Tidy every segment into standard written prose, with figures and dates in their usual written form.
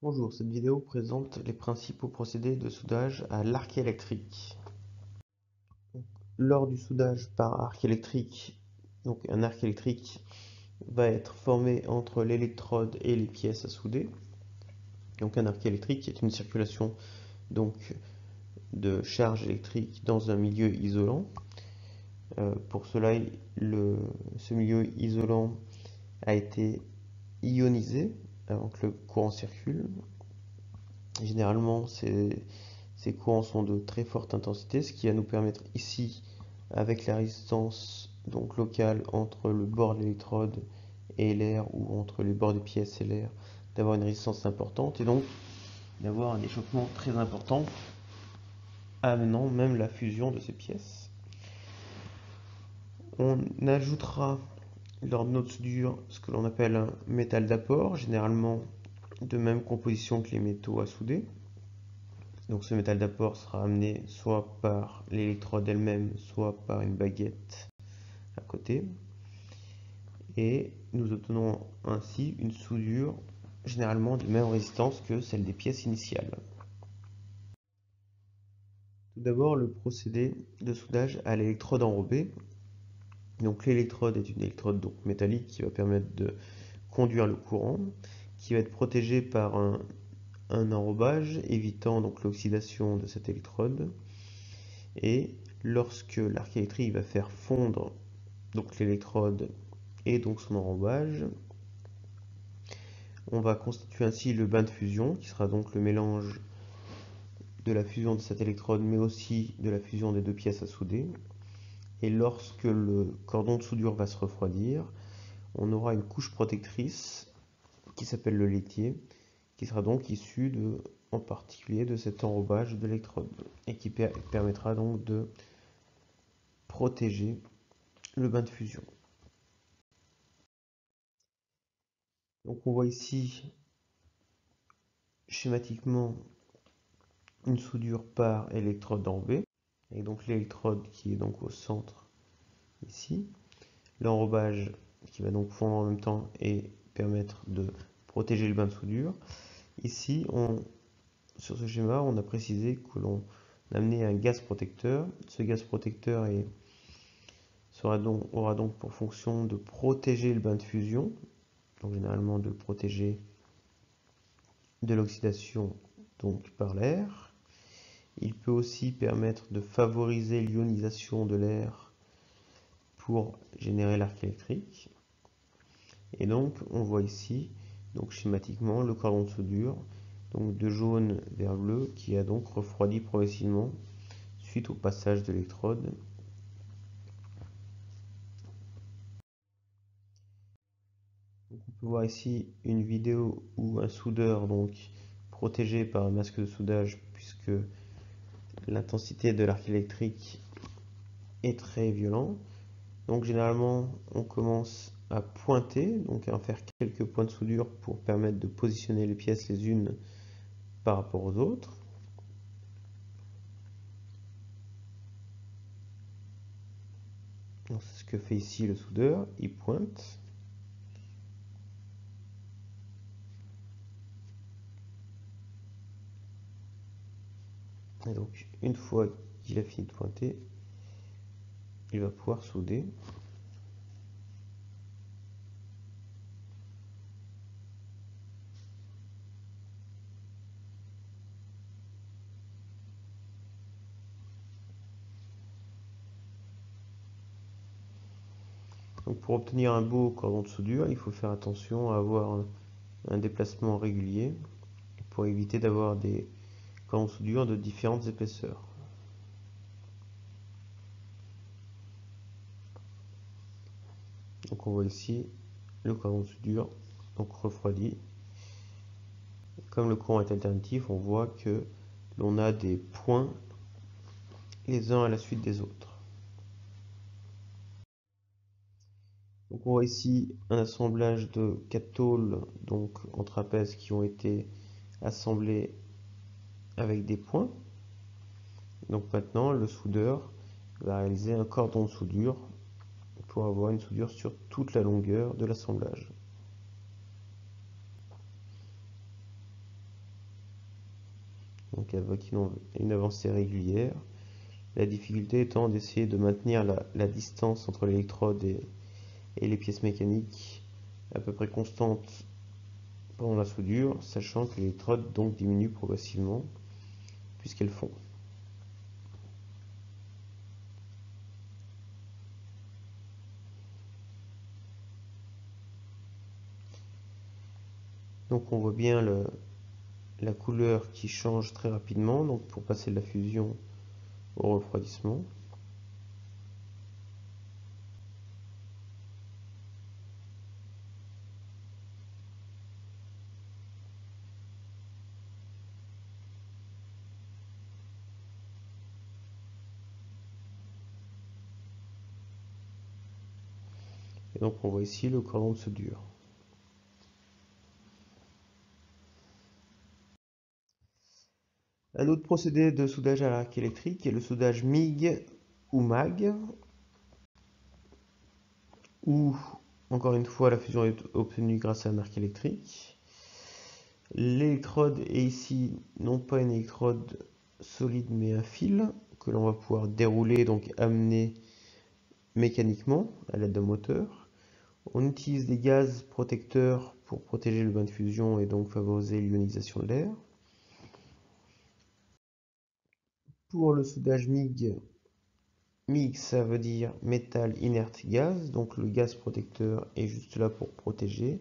Bonjour, cette vidéo présente les principaux procédés de soudage à l'arc électrique. Lors du soudage par arc électrique, un arc électrique va être formé entre l'électrode et les pièces à souder. Donc un arc électrique est une circulation de charge électrique dans un milieu isolant. Pour cela, ce milieu isolant a été ionisé avant que le courant circule. Généralement, ces courants sont de très forte intensité, ce qui va nous permettre ici, avec la résistance locale entre le bord de l'électrode et l'air, ou entre les bords des pièces et l'air, d'avoir une résistance importante et donc d'avoir un échauffement très important, amenant même la fusion de ces pièces. On ajoutera lors de notre soudure ce que l'on appelle un métal d'apport, généralement de même composition que les métaux à souder. Donc ce métal d'apport sera amené soit par l'électrode elle-même, soit par une baguette à côté. Et nous obtenons ainsi une soudure généralement de même résistance que celle des pièces initiales. Tout d'abord, le procédé de soudage à l'électrode enrobée. Donc l'électrode est une électrode métallique qui va permettre de conduire le courant, qui va être protégée par un enrobage évitant l'oxydation de cette électrode. Et lorsque l'arc électrique va faire fondre l'électrode et son enrobage, on va constituer ainsi le bain de fusion, qui sera donc le mélange de la fusion de cette électrode, mais aussi de la fusion des deux pièces à souder. Et lorsque le cordon de soudure va se refroidir, on aura une couche protectrice qui s'appelle le laitier, qui sera donc issue en particulier de cet enrobage de l'électrode, et qui permettra donc de protéger le bain de fusion. Donc on voit ici schématiquement une soudure par électrode enrobée, et donc l'électrode qui est donc au centre ici, l'enrobage qui va donc fondre en même temps et permettre de protéger le bain de soudure. Ici, sur ce schéma, on a précisé que l'on a amené un gaz protecteur. Ce gaz protecteur aura donc pour fonction de protéger le bain de fusion, donc généralement de le protéger de l'oxydation par l'air. Il peut aussi permettre de favoriser l'ionisation de l'air pour générer l'arc électrique. Et donc on voit ici schématiquement le cordon de soudure de jaune vers bleu qui a donc refroidi progressivement suite au passage de l'électrode. On peut voir ici une vidéo où un soudeur protégé par un masque de soudage, puisque l'intensité de l'arc électrique est très violente. Donc généralement on commence à pointer, à faire quelques points de soudure pour permettre de positionner les pièces les unes par rapport aux autres. C'est ce que fait ici le soudeur, il pointe. Et donc une fois qu'il a fini de pointer, il va pouvoir souder. Donc pour obtenir un beau cordon de soudure, il faut faire attention à avoir un déplacement régulier pour éviter d'avoir des cordons de soudure de différentes épaisseurs. Donc on voit ici le cordon de soudure refroidi. Comme le courant est alternatif, on voit que l'on a des points les uns à la suite des autres. Donc on voit ici un assemblage de 4 tôles en trapèze qui ont été assemblées avec des points. Donc maintenant le soudeur va réaliser un cordon de soudure pour avoir une soudure sur toute la longueur de l'assemblage. donc avec une avancée régulière. La difficulté étant d'essayer de maintenir la distance entre l'électrode et les pièces mécaniques à peu près constante pendant la soudure, sachant que l'électrode donc diminue progressivement puisqu'elles fond. Donc on voit bien la couleur qui change très rapidement, donc pour passer de la fusion au refroidissement. Et donc on voit ici le cordon de soudure. Un autre procédé de soudage à l'arc électrique est le soudage MIG ou MAG, où encore une fois la fusion est obtenue grâce à un arc électrique. L'électrode est ici non pas une électrode solide mais un fil que l'on va pouvoir dérouler, donc amener mécaniquement à l'aide d'un moteur. On utilise des gaz protecteurs pour protéger le bain de fusion et donc favoriser l'ionisation de l'air. Pour le soudage MIG, MIG ça veut dire métal inerte gaz, donc le gaz protecteur est juste là pour protéger.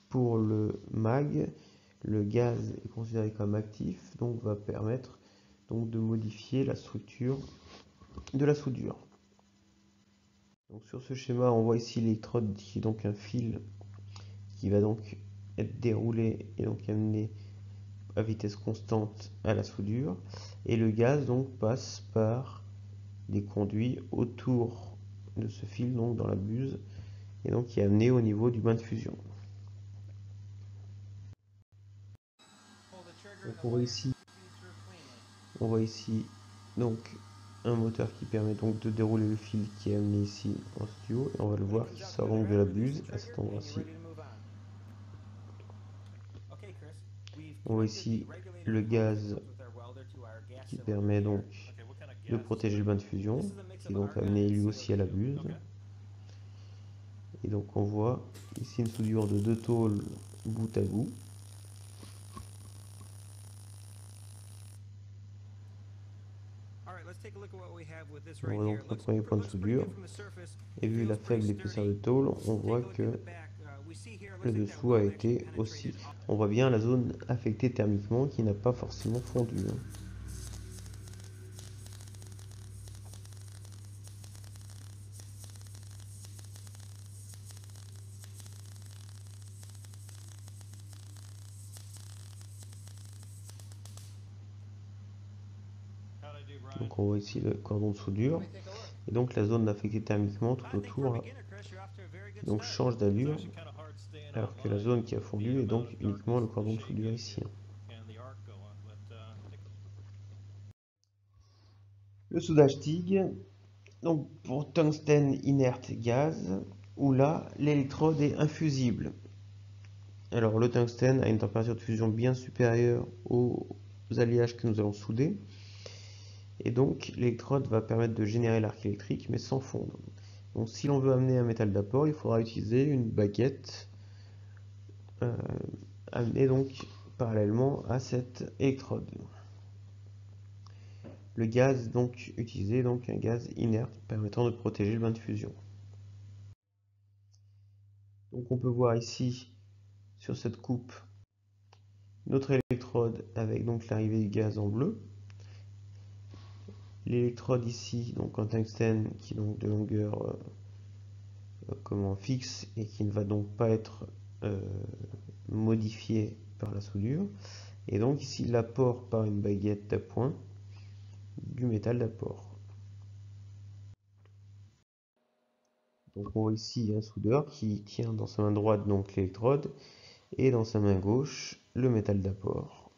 Pour le MAG, le gaz est considéré comme actif, donc va permettre donc de modifier la structure de la soudure. Donc sur ce schéma, on voit ici l'électrode qui est donc un fil qui va donc être déroulé et donc amené à vitesse constante à la soudure, et le gaz donc passe par des conduits autour de ce fil, donc dans la buse, et donc qui est amené au niveau du bain de fusion. Donc on voit ici donc un moteur qui permet donc de dérouler le fil qui est amené ici en studio, et on va le voir qui sort donc de la buse à cet endroit-ci. On voit ici le gaz qui permet donc de protéger le bain de fusion, qui est donc amené lui aussi à la buse. Et donc on voit ici une soudure de 2 tôles bout à bout. On voit donc notre premier point de soudure. Et vu la faible épaisseur de tôle, on voit que le dessous a été aussi. On voit bien la zone affectée thermiquement qui n'a pas forcément fondu. Donc on voit ici le cordon de soudure. Et donc la zone affectée thermiquement tout autour donc change d'allure, alors que la zone qui a fondu est donc uniquement le cordon de soudure ici. Le soudage TIG, donc pour tungstène inerte gaz, où là l'électrode est infusible. Alors le tungstène a une température de fusion bien supérieure aux alliages que nous allons souder, et donc l'électrode va permettre de générer l'arc électrique mais sans fondre. Donc si l'on veut amener un métal d'apport, il faudra utiliser une baguette amenée donc parallèlement à cette électrode. Le gaz donc utilisé, donc un gaz inerte permettant de protéger le bain de fusion. Donc on peut voir ici sur cette coupe notre électrode avec donc l'arrivée du gaz en bleu. L'électrode ici donc en tungstène qui est donc de longueur fixe et qui ne va donc pas être modifiée par la soudure. Et donc ici l'apport par une baguette d'appoint du métal d'apport. Donc on voit ici un soudeur qui tient dans sa main droite donc l'électrode et dans sa main gauche le métal d'apport.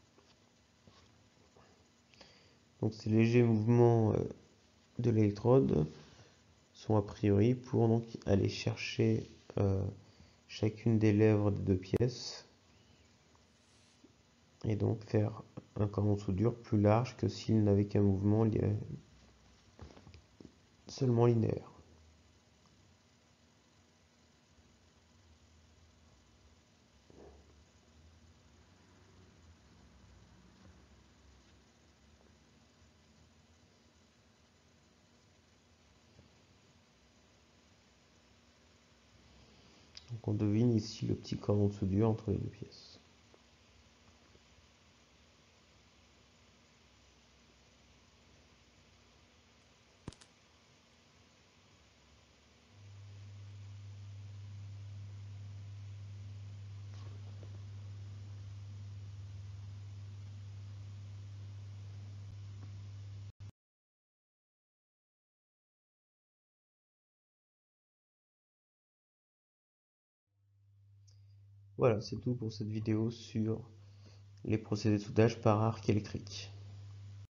Donc ces légers mouvements de l'électrode sont a priori pour donc aller chercher chacune des lèvres des deux pièces et donc faire un cordon de soudure plus large que s'il n'avait qu'un mouvement seulement linéaire. Donc on devine ici le petit cordon de soudure entre les deux pièces. Voilà, c'est tout pour cette vidéo sur les procédés de soudage par arc électrique.